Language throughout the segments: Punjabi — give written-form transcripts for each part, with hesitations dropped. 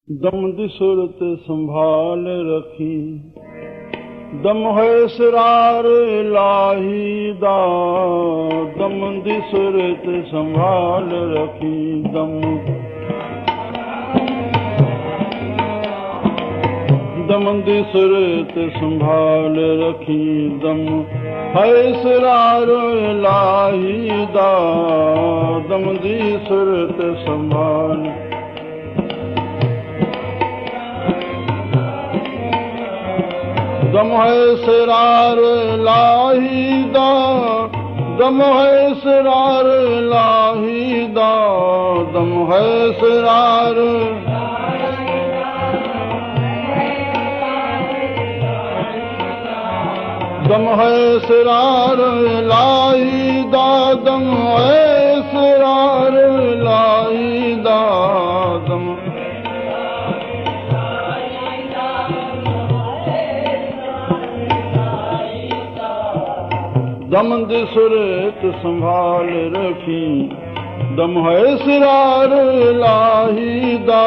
ਦਮ ਦੀ ਸੁਰਤ ਸੰਭਾਲ ਰੱਖੀ, ਦਮ ਹੈ ਸਿਰਾਰ ਇਲਾਹੀ ਦਾ। ਦਮ ਦੀ ਸੁਰਤ ਸੰਭਾਲ ਰੱਖੀ, ਦਮ ਦੀ ਸੁਰਤ ਸੰਭਾਲ ਰੱਖੀ। ਦਮ ਹੈ ਸਿਰਾਰ ਇਲਾਹੀ ਦਾ। ਦਮ ਦੀ ਸੁਰਤ ਸੰਭਾਲ, ਦਮ ਹੈ ਸਿਰਾਰ ਇਲਾਹੀ ਦਾ। ਦਮ ਹੈ ਸਿਰਾਰ ਇਲਾਹੀ ਦਾ। ਦਮ ਹੈ ਸਿਰਾਰ, ਦਮ ਹੈ ਸਿਰਾਰ ਇਲਾਹੀ ਦਾ। ਦਮ ਹੈ ਸਿਰਾਰ ਇਲਾਹੀ ਦਾ। ਦਮ ਦਮ ਦੀ ਸੁਰਤ ਸੰਭਾਲ ਰੱਖੀ, ਦਮ ਹੈ ਸਿਰਾਰ ਇਲਾਹੀ ਦਾ।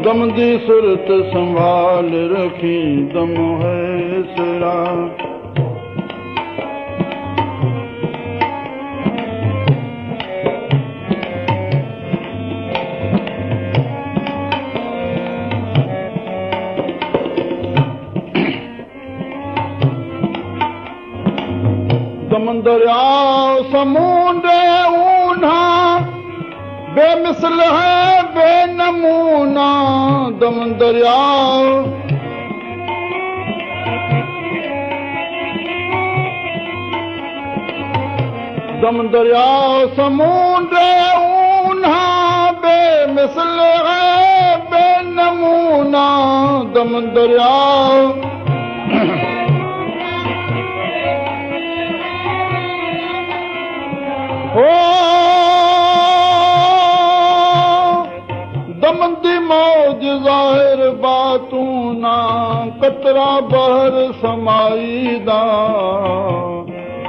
ਦਮ ਦੀ ਸੁਰਤ ਸੰਭਾਲ ਰੱਖੀ, ਦਮ ਹੈ ਸਿਰਾਰ, ਦਮ ਦਰਿਆ ਸਮੁੰਦੇ ਊਨਾ, ਬੇਮਿਸਲ ਹੈ ਬੇਨਮੂਨਾ। ਦਮ ਦਰਿਆ, ਦਮ ਦਰਿਆ ਸਮੁੰਦੇ ਊਨਾ, ਬੇਮਿਸਲ ਹੈ ਬੇਨਮੂਨਾ। ਦਮ ਦਰਿਆ, ਦਮ ਦੀ ਮੌਜ ਜ਼ਾਹਿਰ ਬਾਤੂ ਨਾ, ਕਤਰਾ ਬਹਰ ਸਮਾਈ ਦਾ।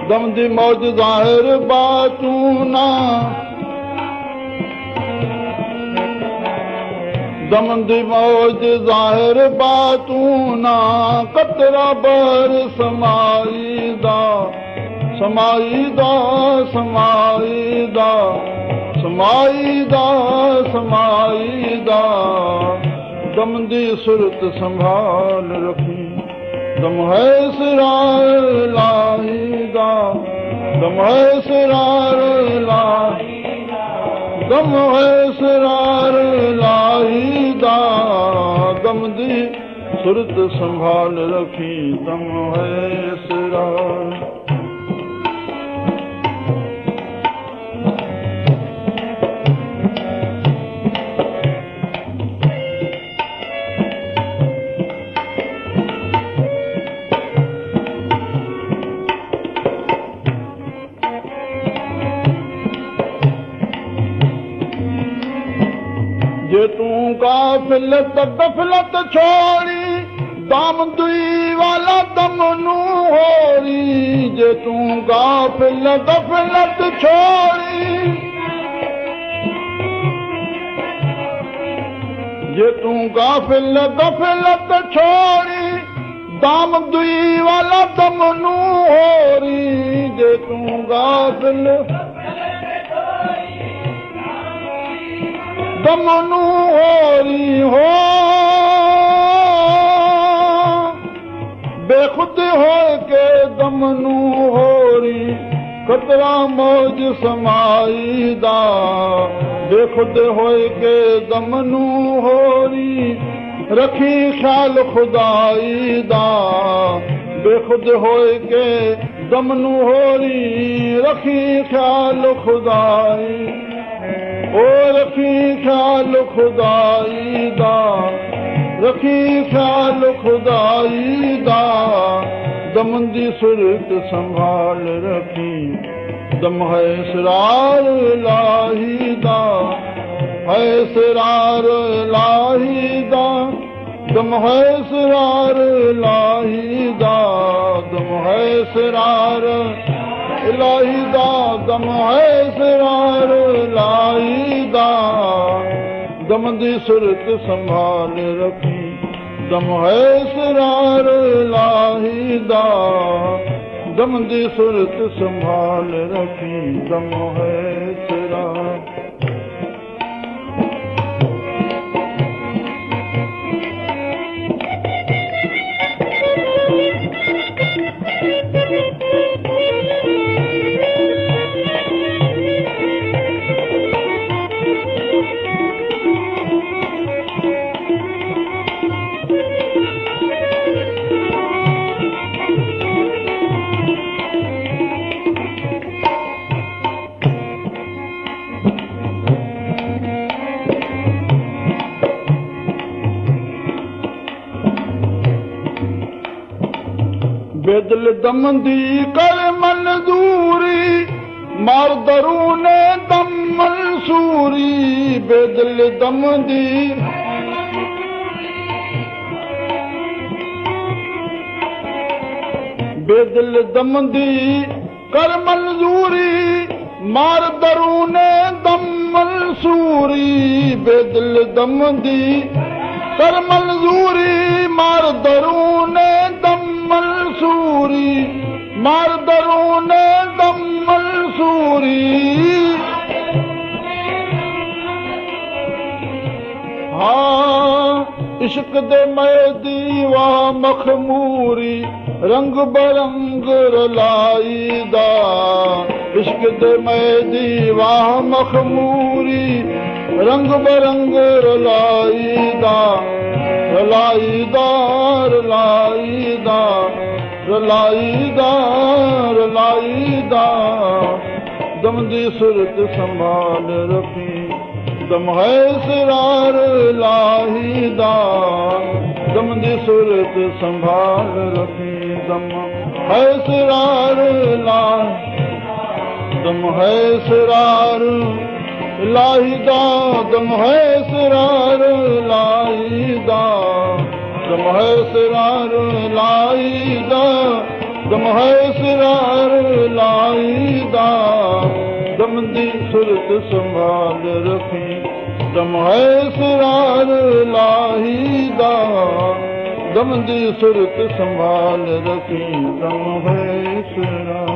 ਦਮ ਦੀ ਮੌਜ ਜ਼ਾਹਿਰ ਬਾਤੂ ਨਾ, ਦਮ ਦੀ ਮੌਜ ਜ਼ਾਹਿਰ ਬਾਤੂ ਨਾ, ਕਤਰਾ ਬਹਰ ਸਮਾਈ ਦਾ। ਸਮਾਈ ਦਾ, ਸਮਾਈ ਦਾ, ਸਮਾਈ ਦਾ, ਸਮਾਈ ਦਾ। ਦਮ ਦੀ ਸੁਰਤ ਸੰਭਾਲ ਰੱਖੀ, ਦਮ ਹੈ ਸਿਰਾਰ ਇਲਾਹੀ ਦਾ। ਦਮ ਹੈ ਸਿਰਾਰ ਇਲਾਹੀ ਦਾ। ਦਮ ਹੈ ਸਿਰਾਰ ਇਲਾਹੀ ਦਾ। ਦਮ ਦੀ ਸੁਰਤ ਸੰਭਾਲ ਰੱਖੀ, ਦਮ ਹੈ ਸਿਰਾਰ, ਜੇ ਤੂੰ ਗਾਫਲਤ ਗਫਲਤ ਛੋੜੀ, ਦਮ ਦੁਈ ਵਾਲਾ ਦਮ ਨੂੰ ਹੋਰੀ। ਜੇ ਤੂੰ ਗਾਫਲਤ ਗਫਲਤ ਛੋੜੀ, ਜੇ ਤੂੰ ਗਾਫਲਤ ਗਫਲਤ ਛੋੜੀ, ਦਮ ਦੁਈ ਵਾਲਾ ਦਮ ਨੂੰ ਹੋਰੀ। ਜੇ ਤੂੰ ਗਾਫਲਤ ਦਮ ਨੂੰ ਹੋਰੀ ਹੋ, ਬੇਖੁਦ ਹੋ ਕੇ ਦਮ ਨੂੰ ਹੋਰੀ। ਖਤਰਾ ਮੌਜ ਸਮਾਈ ਦਾ, ਬੇਖੁਦ ਹੋਏ ਕੇ ਦਮ ਨੂੰ ਹੋਰੀ। ਰੱਖੀ ਖਿਆਲ ਖੁਦਾਈ ਦਾ, ਬੇਖੁਦ ਹੋਏ ਕੇ ਦਮ ਨੂੰ ਹੋਰੀ। ਰੱਖੀ ਖਿਆਲ ਖੁਦਾਈ, ਓ ਰੱਖੀ ਖਿਆਲ ਖੁਦਾਈ ਦਾ। ਰੱਖੀ ਖਿਆਲ ਖੁਦਾਈ ਦਾ। ਦਮ ਦੀ ਸੁਰਤ ਸੰਭਾਲ ਰੱਖੀ, ਦਮ ਹੈ ਸਿਰਾਰ ਇਲਾਹੀ ਦਾ। ਹੈ ਸਿਰਾਰ ਇਲਾਹੀ ਦਾ। ਦਮ ਹੈ ਸਿਰਾਰ ਇਲਾਹੀ ਦਾ। ਦਮ ਹੈ ਸਿਰਾਰ ਇਲਾਹੀ ਦਾ। ਦਮ ਹੈ ਸਿਰਾਰ ਇਲਾਹੀ ਦਾ। ਦਮ ਦੀ ਸੁਰਤ ਸੰਭਾਲ ਰੱਖੀ, ਦਮ ਹੈ ਸਿਰਾਰ ਲਾਹੀ ਦਾ, ਦਮ ਦੀ ਸੁਰਤ ਸੰਭਾਲ ਰੱਖੀ, ਦਮ ਹੈ ਸਿਰਾਰ। ਬੇਦਲ ਦਮ ਦੀ ਕਰ ਮਨਜ਼ੂਰੀ, ਮਾਰ ਦਰੂਨੇ ਦਮ ਮਨਸੂਰੀ, ਬੇਦਲ ਦਮ ਦੀ ਬੇਦਲ ਦਮ ਦੀ ਕਰ ਮਨਜ਼ੂਰੀ, ਮਾਰ ਦਰੂਨੇ ਦਮ ਮਨਸੂਰੀ, ਬੇਦਲ ਦਮ ਦੀ ਕਰ ਮਨਜ਼ੂਰੀ, ਮਾਰ ਦਰੂਨੇ ਦਮ ਮਨਸੂਰੀ, ਮਾਰ ਦਰੂਨੇ ਦਮ ਮਨਸੂਰੀ। ਹਾਂ ਇਸ਼ਕ ਦੇ ਮੈਂ ਦੀਵਾ ਮਖਮੂਰੀ, ਰੰਗ ਬਰੰਗ ਰਲਾਈ ਦਾ, ਇਸ਼ਕ ਦੇ ਮੈਂ ਦੀਵਾ ਮਖਮੂਰੀ, ਰੰਗ ਬਰੰਗ ਰਲਾਈ ਦਾ, ਰਲਾਈ ਦਾ, ਰਲਾਈ ਦਾ, ਰਲਾਈ ਦਾ, ਰਲਾਈ ਦਾ, ਦਮ ਦੀ ਸੁਰਤ ਸੰਭਾਲ ਰੱਖੀ, ਦਮ ਹੈ ਸਿਰਾਰ ਲਾਹੀ ਦਾ, ਦਮ ਦੀ ਸੁਰਤ ਸੰਭਾਲ ਰੱਖੀ, ਦਮ ਹੈ ਸਿਰਾਰ ਲਾਹੀ, ਦਮ ਹੈ ਸਿਰਾਰ ਲਾਹੀ ਦਾ, ਦਮ ਹੈ ਸਿਰਾਰ ਲਾਹੀ ਦਾ, ਦਮ ਹੈ ਸਿਰਾਰ ਲਾਹੀ ਦਾ, ਦਮ ਹੈ ਸਿਰਾਰ ਲਾਹੀ ਦਾ, ਦਮ ਦੀ ਸੁਰਤ ਸੰਭਾਲ ਰੱਖੀ, ਦਮ ਹੈ ਸਿਰਾਰ ਲਾਹੀ ਦਾ, ਦਮ ਦੀ ਸੁਰਤ ਸੰਭਾਲ ਰੱਖੀ, ਦਮ ਹੈ ਸਿਰਾਰ।